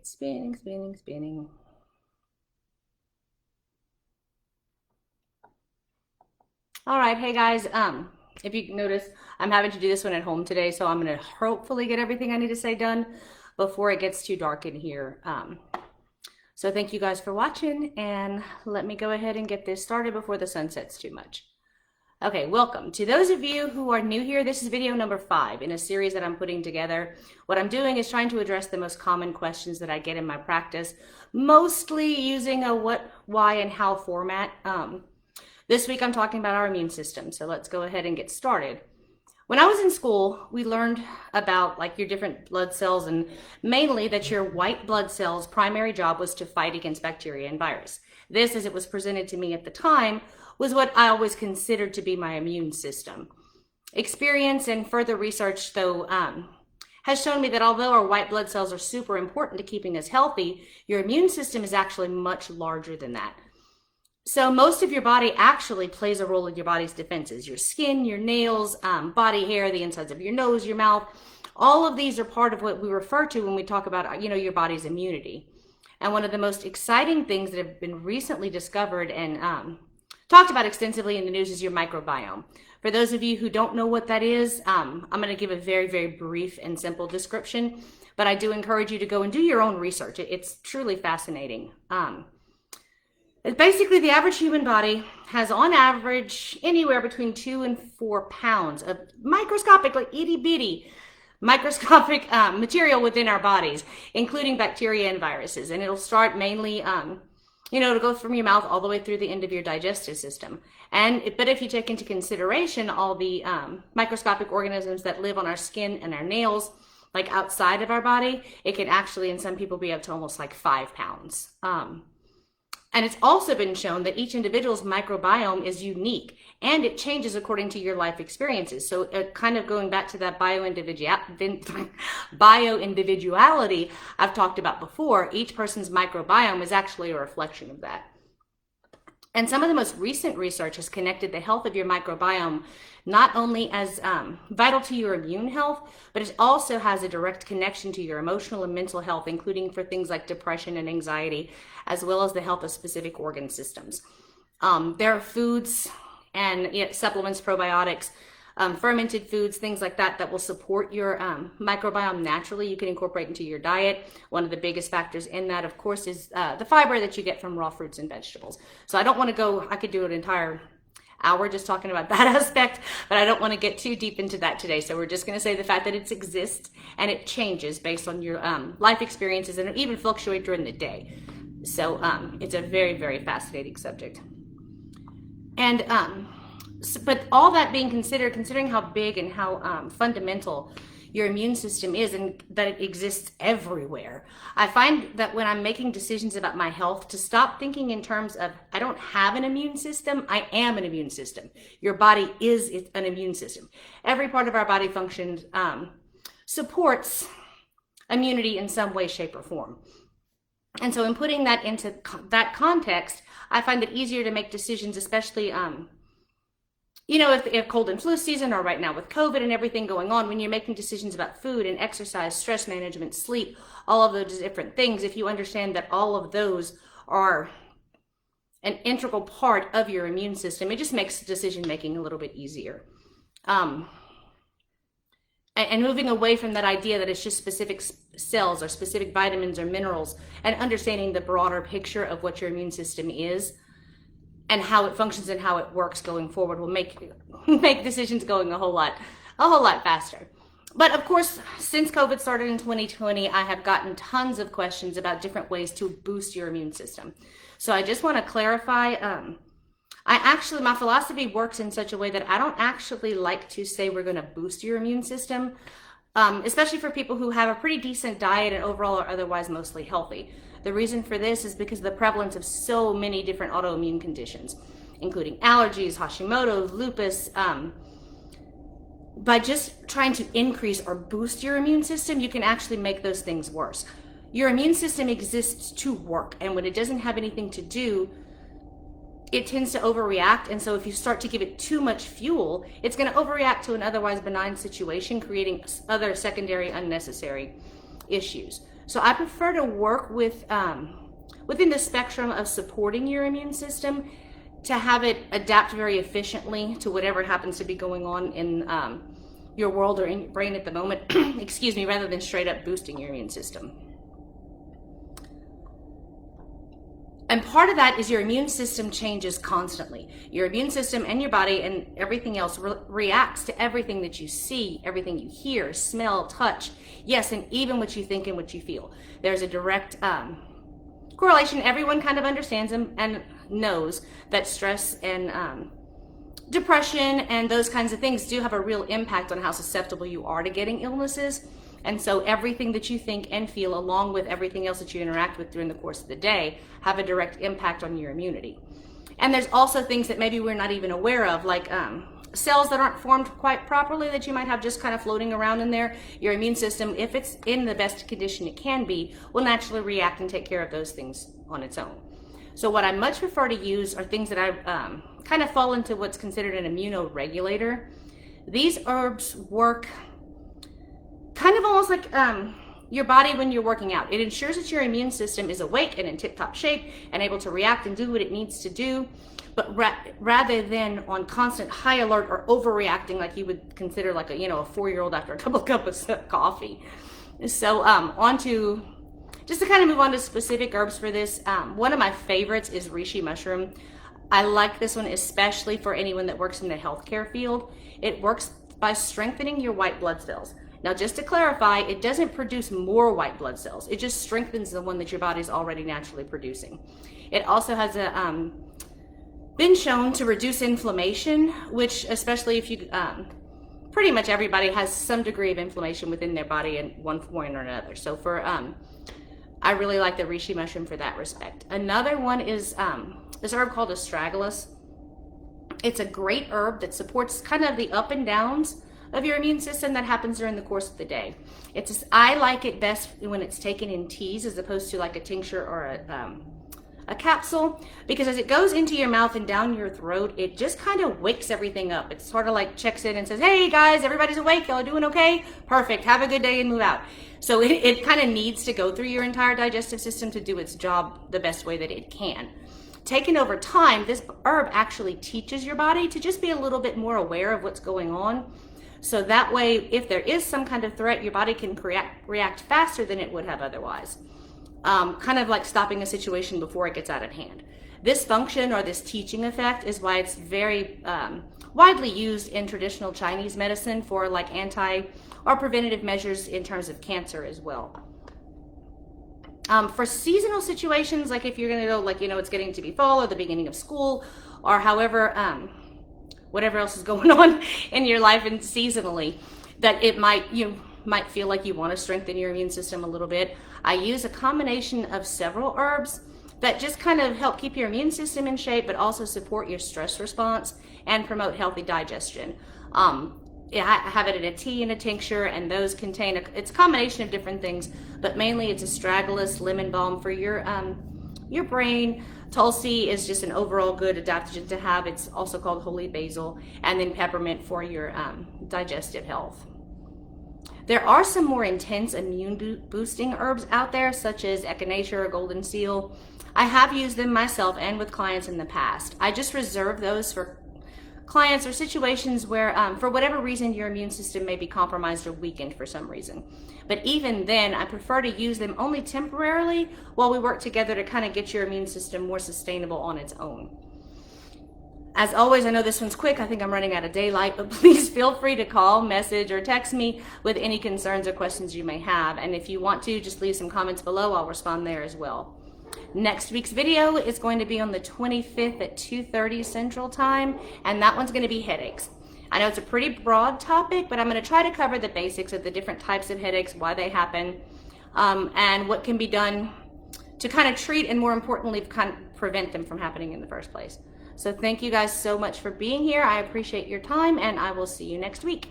Spinning, spinning, spinning. All right, hey guys, if you notice, I'm having to do this one at home today, so I'm gonna hopefully get everything I need to say done before it gets too dark in here. So thank you guys for watching, and let me go ahead and get this started before the sun sets too much. Okay, welcome. To those of you who are new here, this is video number 5 in a series that I'm putting together. What I'm doing is trying to address the most common questions that I get in my practice, mostly using a what, why, and how format. This week I'm talking about our immune system, so let's go ahead and get started. When I was in school, we learned about like your different blood cells, and mainly that your white blood cells' primary job was to fight against bacteria and virus. This, as it was presented to me at the time, was what I always considered to be my immune system. Experience and further research, though, has shown me that although our white blood cells are super important to keeping us healthy, your immune system is actually much larger than that. So most of your body actually plays a role in your body's defenses. Your skin, your nails, body hair, the insides of your nose, your mouth, all of these are part of what we refer to when we talk about, your body's immunity. And one of the most exciting things that have been recently discovered and talked about extensively in the news is your microbiome. For those of you who don't know what that is, I'm going to give a very, very brief and simple description, but I do encourage you to go and do your own research. It's truly fascinating. Basically, the average human body has, on average, anywhere between 2 and 4 pounds of microscopic, like itty-bitty, microscopic material within our bodies, including bacteria and viruses. And it'll start mainly, to go from your mouth all the way through the end of your digestive system. But if you take into consideration all the microscopic organisms that live on our skin and our nails, like outside of our body, it can actually, in some people, be up to almost like 5 pounds. And it's also been shown that each individual's microbiome is unique and it changes according to your life experiences. So kind of going back to that bio-individuality I've talked about before, each person's microbiome is actually a reflection of that. And some of the most recent research has connected the health of your microbiome not only as vital to your immune health, but it also has a direct connection to your emotional and mental health, including for things like depression and anxiety, as well as the health of specific organ systems. There are foods and supplements, probiotics, fermented foods, things like that, that will support your microbiome naturally. You can incorporate into your diet. One of the biggest factors in that, of course, is the fiber that you get from raw fruits and vegetables. So I don't want to go, I could do an entire hour just talking about that aspect, but I don't want to get too deep into that today. So we're just going to say the fact that it exists and it changes based on your life experiences, and it even fluctuate during the day. So it's a very, very fascinating subject. And but all that being considered, considering how big and how fundamental your immune system is and that it exists everywhere, I find that when I'm making decisions about my health, to stop thinking in terms of, I don't have an immune system, I am an immune system. Your body is an immune system. Every part of our body functions, supports immunity in some way, shape, or form. And so in putting that into that context, I find it easier to make decisions, especially if cold and flu season, or right now with COVID and everything going on, when you're making decisions about food and exercise, stress management, sleep, all of those different things, if you understand that all of those are an integral part of your immune system, it just makes decision making a little bit easier. And moving away from that idea that it's just specific cells or specific vitamins or minerals, and understanding the broader picture of what your immune system is and how it functions and how it works going forward will make decisions going a whole lot faster. But of course, since COVID started in 2020, I have gotten tons of questions about different ways to boost your immune system. So I just want to clarify, my philosophy works in such a way that I don't actually like to say we're going to boost your immune system, especially for people who have a pretty decent diet and overall are otherwise mostly healthy. The reason for this is because of the prevalence of so many different autoimmune conditions, including allergies, Hashimoto's, lupus. By just trying to increase or boost your immune system, you can actually make those things worse. Your immune system exists to work, and when it doesn't have anything to do, it tends to overreact. And so if you start to give it too much fuel, it's going to overreact to an otherwise benign situation, creating other secondary unnecessary issues. So I prefer to work with within the spectrum of supporting your immune system to have it adapt very efficiently to whatever happens to be going on in your world or in your brain at the moment, excuse me, rather than straight up boosting your immune system. And part of that is your immune system changes constantly. Your immune system and your body and everything else reacts to everything that you see, everything you hear, smell, touch, yes, and even what you think and what you feel. There's a direct correlation. Everyone kind of understands and knows that stress and depression and those kinds of things do have a real impact on how susceptible you are to getting illnesses. And so everything that you think and feel, along with everything else that you interact with during the course of the day, have a direct impact on your immunity. And there's also things that maybe we're not even aware of, like cells that aren't formed quite properly that you might have just kind of floating around in there. Your immune system, if it's in the best condition it can be, will naturally react and take care of those things on its own. So what I much prefer to use are things that I kind of fall into what's considered an immunoregulator. These herbs work kind of almost like your body when you're working out. It ensures that your immune system is awake and in tip-top shape and able to react and do what it needs to do, but rather than on constant high alert or overreacting like you would consider like a 4-year-old after a couple of cups of coffee. So just to kind of move on to specific herbs for this, one of my favorites is Rishi Mushroom. I like this one especially for anyone that works in the healthcare field. It works by strengthening your white blood cells. Now, just to clarify, it doesn't produce more white blood cells. It just strengthens the one that your body's already naturally producing. It also has been shown to reduce inflammation, which especially if you, pretty much everybody has some degree of inflammation within their body in one form or another. So I really like the Rishi Mushroom for that respect. Another one is this herb called Astragalus. It's a great herb that supports kind of the up and downs of your immune system that happens during the course of the day. I like it best when it's taken in teas as opposed to like a tincture or a capsule, because as it goes into your mouth and down your throat, it just kind of wakes everything up. It sort of like checks in and says, hey guys, everybody's awake, y'all doing okay? Perfect, have a good day and move out. So it kind of needs to go through your entire digestive system to do its job the best way that it can. Taken over time, this herb actually teaches your body to just be a little bit more aware of what's going on. So that way, if there is some kind of threat, your body can react faster than it would have otherwise. Kind of like stopping a situation before it gets out of hand. This function or this teaching effect is why it's very widely used in traditional Chinese medicine for like anti or preventative measures in terms of cancer as well. For seasonal situations, like if you're going to go, like, it's getting to be fall or the beginning of school or however, whatever else is going on in your life and seasonally, that you might feel like you want to strengthen your immune system a little bit. I use a combination of several herbs that just kind of help keep your immune system in shape, but also support your stress response and promote healthy digestion. I have it in a tea and a tincture, and those contain it's a combination of different things, but mainly it's Astragalus lemon balm for your brain. Tulsi is just an overall good adaptogen to have. It's also called holy basil, and then peppermint for your digestive health. There are some more intense immune boosting herbs out there, such as echinacea or golden seal. I have used them myself and with clients in the past. I just reserve those for clients or situations where for whatever reason your immune system may be compromised or weakened for some reason. But even then, I prefer to use them only temporarily while we work together to kind of get your immune system more sustainable on its own. As always, I know this one's quick. I think I'm running out of daylight, but please feel free to call, message, or text me with any concerns or questions you may have. And if you want to, just leave some comments below. I'll respond there as well. Next week's video is going to be on the 25th at 2:30 Central Time, and that one's going to be headaches. I know it's a pretty broad topic, but I'm going to try to cover the basics of the different types of headaches, why they happen, and what can be done to kind of treat and, more importantly, kind of prevent them from happening in the first place. So thank you guys so much for being here. I appreciate your time, and I will see you next week.